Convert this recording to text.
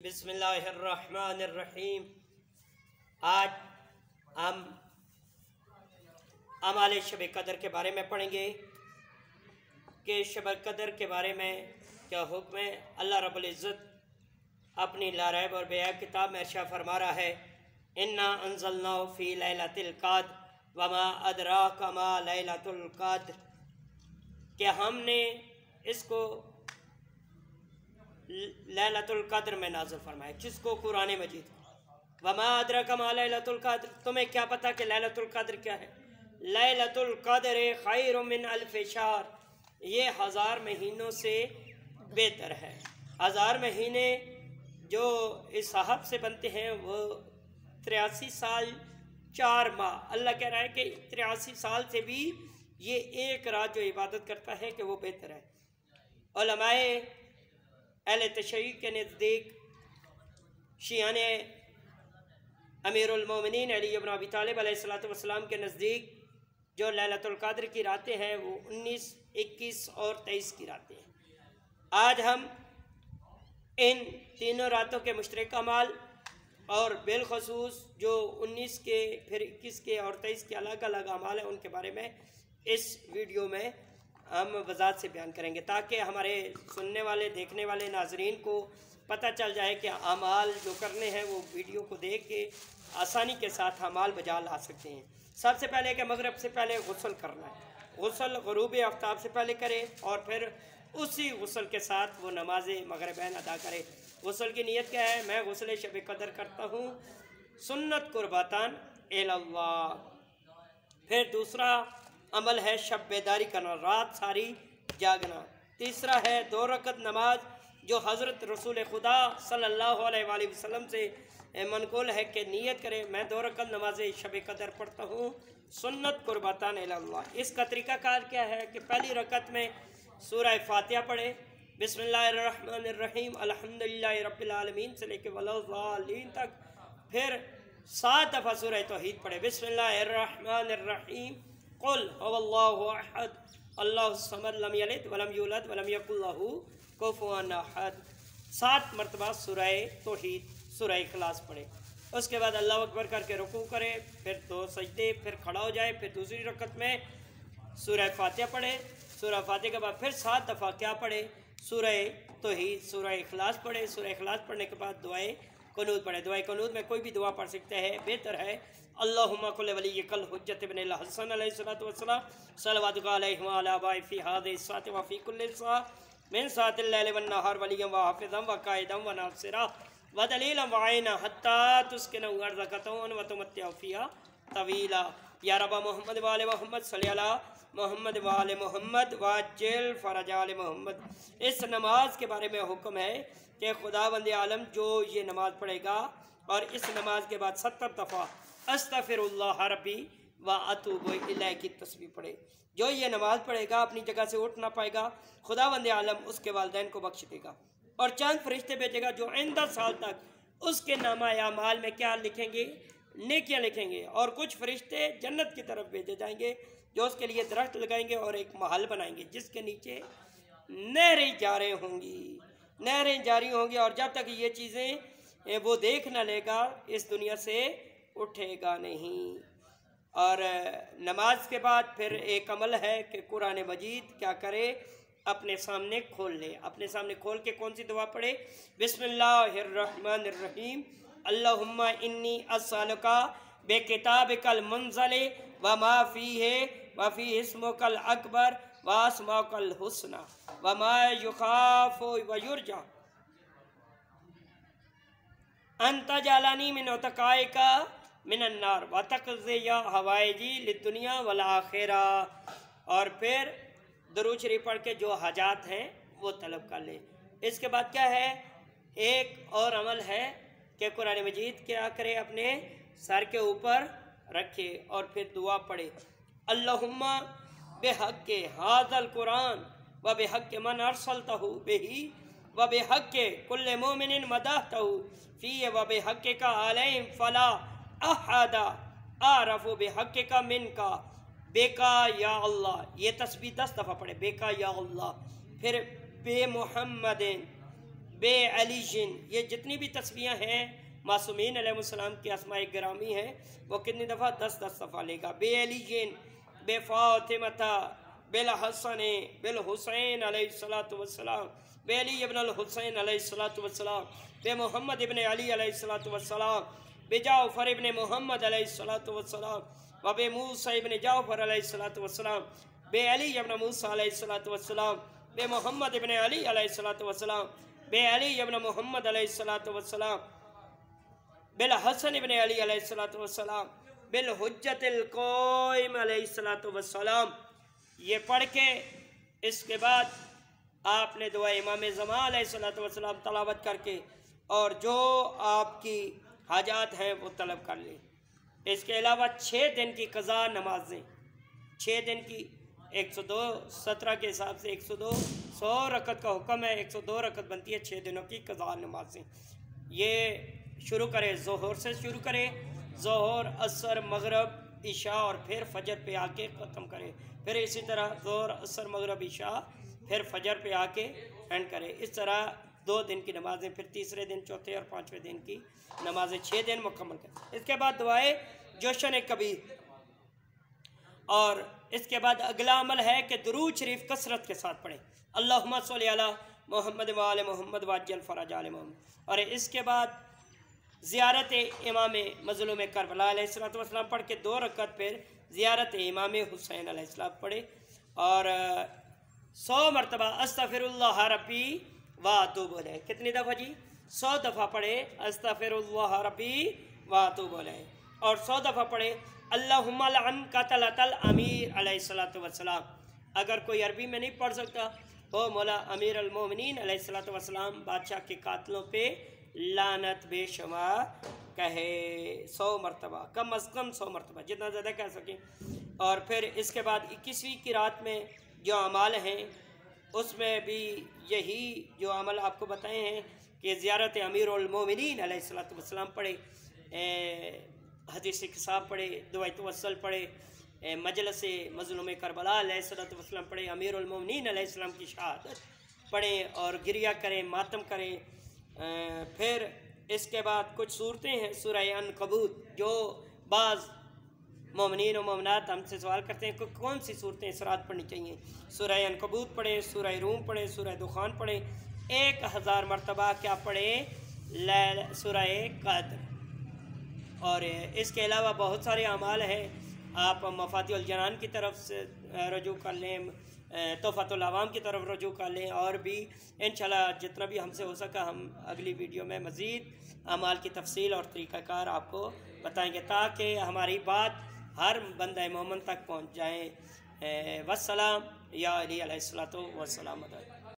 बिस्मिल्लाहिर्रहमानिर्रहीम। आज हम अमाल शब कदर के बारे में पढ़ेंगे कि शब कदर के बारे में क्या हुक्म है। अल्लाह रब्बुल इज़्ज़त अपनी लारैब और बेअब किताब में इरशाद फरमा रहा है, इन्ना अंज़लनाहु फ़ी लैलतिल क़द्र वमा अदराका मा लैलतुल क़द्र, कि हमने इसको लैलतुल क़द्र में नाज़िल फरमाया, जिसको कुरान मजीद। वमा अदराका मा लैलतुल क़द्र, तुम्हें क्या पता कि लैलतुल क़द्र क्या है। लैलतुल क़द्र खैरुम मिन अल्फ़ि शहर, ये 1000 महीनों से बेहतर है। 1000 महीने जो इस साहब से बनते हैं वो 83 साल 4 माह। अल्लाह कह रहा है कि 83 साल से भी ये एक रात जो इबादत करता है कि वो बेहतर है। उलमाए अहले तशय्युअ के नज़दीक, शियाने अमीरुल मोमिनीन अली इब्न अबी तालिब अलैहिस्सलातु वस्सलाम के नज़दीक जो लैलतुल क़द्र की रातें हैं वो 19, 21 और 23 की रातें हैं। आज हम इन तीनों रातों के मुश्तरक अमाल और बिलखसूस जो 19 के, फिर 21 के और 23 के अलग अलग अमाल हैं, उनके बारे में इस वीडियो में हम वज़ाहत से बयान करेंगे, ताकि हमारे सुनने वाले, देखने वाले नाजरीन को पता चल जाए कि अमाल जो करने हैं वो वीडियो को देख के आसानी के साथ अमाल बजा ला सकते हैं। सबसे पहले कि मगरिब से पहले गुस्ल करना है। गुस्ल ग़ुरूब आफ्ताब से पहले करे और फिर उसी गुस्ल के साथ वो नमाज मगरिबैन अदा करे। गुस्ल की नीयत क्या है? मैं गुस्ल शब कदर करता हूँ सुन्नत कुर्बातान इल्लल्लाह। फिर दूसरा अमल है शब बेदारी करना, रात सारी जागना। तीसरा है 2 रकत नमाज जो हज़रत रसूल खुदा सल्लल्लाहु अलैहि वसल्लम से मनक़ूल है कि नियत करे मैं 2 रकत नमाज शब कदर पढ़ता हूँ सुन्नत कुर्बातान इल्लल्लाह। इसका तरीक़ाकार क्या है कि पहली रकत में सूरह फातिहा पढ़े, बिस्मिल्लाहिर्रहमानिर्रहीम अल्हम्दुलिल्लाहि रब्बिल आलमीन से लेके वलज़ालीन तक। फिर 7 दफ़ा सूरह तौहीद पढ़े, बिस्मिल्लाहिर्रहमानिर्रहीम कुल हुवल्लाहु अहद अल्लाहु समद लम यलिद वलम यूलद वलम यकुल लहू कुफुवन अहद। 7 मरतबा सूरह तौहीद, सूरह इखलास पढ़े। उसके बाद अल्लाह अकबर करके रुकू करे, फिर 2 सजदे, फिर खड़ा हो जाए। फिर दूसरी रकत में सूरह फातिहा पढ़े। सूरह फातिहा के बाद फिर 7 दफ़ा क्या पढ़े? सूरह तौहीद, सूरह इखलास पढ़े। सूरह इखलास पढ़ने के बाद दुआए कुनूत पढ़े। दुआए कुनूत में कोई भी दुआ पढ़ सकते हैं, बेहतर है अल्लाहुम्मा कुल्ल वलिय्यकल हुज्जत इब्न अल हसन अलैहिस्सलातु वस्सलाम सल्लल्लाहु अलैहि व अला बाई फी हादिहि साति व फी कुल्लि सा मिन सातिल लैलि वन नहार वलिय्यम व हाफिज़म व काइदम व नासिरा व दलीलन व आइना हत्ता तुस्किनु अर्ज़कतुन व तुमत्तिअ फ़ीहा तवीला। या रब मोहम्मद व आले मोहम्मद सल्ली अला मोहम्मद व आले मोहम्मद वाजिल फ़रज आले मोहम्मद। इस नमाज के बारे में हुक्म है कि खुदावंद आलम जो ये नमाज पढ़ेगा और इस नमाज के बाद 70 दफ़ा अस्तग़फिरुल्लाह रब्बी व अतूबु इलैह की तस्बीह पढ़े, जो ये नमाज पढ़ेगा अपनी जगह से उठ ना पाएगा, खुदावंद आलम उसके वालिदैन को बख्श देगा और चंद फरिश्ते भेजेगा जो आइंदा साल तक उसके नामा अमाल में क्या लिखेंगे? नेकियां लिखेंगे। और कुछ फरिश्ते जन्नत की तरफ भेजे जाएंगे जो उसके लिए दरख्त लगाएंगे और एक महल बनाएंगे जिसके नीचे नहरें जारी होंगी, नहरें जारी होंगी। और जब तक ये चीज़ें वो देख न लेगा इस दुनिया से उठेगा नहीं। और नमाज के बाद फिर एक अमल है कि कुरान मजीद क्या करे? अपने सामने खोल ले। अपने सामने खोल के कौन सी दुआ पढ़े? बिस्मिल्लाहिर्रहमानिर्रहीम अल्लाहुम्मा इन्नी अस्सअलुका बिकिताबिकल मुनज़्ज़ल व मा फ़ीहि व फ़ी इस्मुकल अकबर व अस्माउकल हुस्ना व मा युख़ाफ़ु व युरजा अन तजअलनी मिन उतक़ाइका मिनन नार व तक़ज़िया हवाइजी लिद्दुनिया वल आखिरा। और फिर दुरूद शरीफ पढ़ के जो हाजात हैं वो तलब कर ले। इसके बाद क्या है? एक और अमल है कि कुरान मजीद क्या करे? अपने सर के ऊपर रखे और फिर दुआ पढ़े, अल्लाहुम्मा बिहक़्क़ि हाज़ल कुरान व बिहक़्क़ि मन अरसलतहु बिही व बिहक़्क़ि कुल्लि मोमिनिन मदहतहु फ़ीहि व बिहक़्क़िका अलैहिम फ़ला अहदा आरफ़ु बिहक़्क़िका मिनका बेका या अल्लाह। ये तस्बीह 10 दफ़ा पढ़े, बेका या अल्लाह। फिर बे मोहम्मदिन बे अलीजिन, ये जितनी भी तस्वीयाँ हैं मासूमीन अलैहिस्सलाम की अस्माए गिरामी हैं, वो कितनी दफ़ा 10-10 दफ़ा लेगा। बे अलीजिन बे फ़ातिमता बिल हसन बिल हुसैन अलैहिस्सलातु वस्सलाम, बे अली इब्न अल हुसैन अलैहिस्सलातु वस्सलाम, बे मोहम्मद इब्न अली अलैहिस्सलातु वस्सलाम, बे जाफ़र इब्न मोहम्मद अलैहिस्सलातु वस्सलाम, व बे मूसा इब्न जाफ़र अलैहिस्सलातु वस्सलाम, बे अली इब्न मूसा अलैहिस्सलातु वस्सलाम, बे मोहम्मद इब्न अली अलैहिस्सलातु वस्सलाम, बे अली इब्न मोहम्मद अलैहिस्सलातु वस्सलाम, बिल हसन इब्न अली अलैहिस्सलातु वस्सलाम, बिल हुज्जतिल क़ाइम अलैहिस्सलातु वस्सलाम। ये पढ़ के इसके बाद आपने दुआ इमाम ज़मान अलैहिस्सलातु वस्सलाम तलावत करके और जो आपकी हाजात हैं वो तलब कर लें। इसके अलावा 6 दिन की क़ज़ा नमाजें, 6 दिन की 102 17 के हिसाब से 102 100 रकत का हुक्म है, 102 रकत बनती है 6 दिनों की क़ज़ा नमाजें। ये शुरू करें ज़ोहर से, शुरू करें ज़ोहर असर मगरब इशा और फिर फजर पे आके ख़त्म करें, फिर इसी तरह ज़ोहर असर मगरब इशा फिर फजर पे आके एंड करें। इस तरह 2 दिन की नमाजें, फिर तीसरे दिन, चौथे और 5वें दिन की नमाजें 6 दिन मुकम्मल करें। इसके बाद दुआए जोशन कबीर, और इसके बाद अगला अमल है कि दुरूद शरीफ कसरत के साथ पढ़ें, अल्लाहुम्मा सल्ली अला मोहम्मद व आले मोहम्मद वाज्जल फरज आले मोहम्मद। और इसके बाद ज़ियारत इमाम मज़लूम करबला अलैहिस्सलातु वस्सलाम पढ़ के 2 रकत फिर ज़ियारत इमाम हुसैन अलैहिस्सलाम पढ़े और 100 मरतबा अस्तग़फिरुल्लाह रब्बी व अतूबु अलैह। कितनी दफ़ा जी? 100 दफ़ा पढ़े अस्तग़फिरुल्लाह रब्बी व अतूबु अलैह, और 100 दफ़ा पढ़े अल्लाहुम्मा लअन क़तलतल अमीर अलैहिस्सलातु वस्सलाम। अगर कोई अरबी में नहीं पढ़ सकता तो मौला अमीर अल मोमिनीन अलैहिस्सलातु वस्सलाम बादशाह के कातलों पे लानत बेशुमार कहे 100 मरतबा, कम अज़ कम 100 मरतबा, जितना ज़्यादा कह सकें। और फिर इसके बाद 21वीं की रात में जो अमाल हैं उसमें भी यही जो अमल आपको बताए हैं कि ज़ियारत अमीर उल मोमिनीन अलैहिस्सलातु वस्सलाम पढ़े, हदीस किसाब पढ़े, दुआ तवस्सुल पढ़े, मजलिस मज़लूम करबला अलैहिस्सलातु वस्सलाम पढ़े, अमीर उल मोमिनीन अलैहिस्सलाम की शहादत पढ़ें और गिरिया करें, मातम करें। फिर इसके बाद कुछ सूरतें हैं सूरह अनकबूत, जो बाज़ मोमिनीन और मोमिनात हमसे सवाल करते हैं कि कौन सी सूरतें इस रात पढ़नी चाहिए। सूरह अनकबूत पढ़ें, सूरह रूम पढ़ें, सूरह दुखान पढ़ें, 1000 मरतबा क्या पढ़ें सूरह क़द्र। और इसके अलावा बहुत सारे अमाल हैं, आप मफातिहुल जनान की तरफ से रजू कर लें, तोहफ़तुल अवाम की तरफ रजू कर लें, और भी इंशाल्लाह जितना भी हमसे हो सका हम अगली वीडियो में मज़ीद अमाल की तफसील और तरीक़ाकार आपको बताएंगे ताकि हमारी बात हर बंदा मोमिन तक पहुँच जाए। वस्सलाम या अली अलैहिस्सलातु वस्सलाम।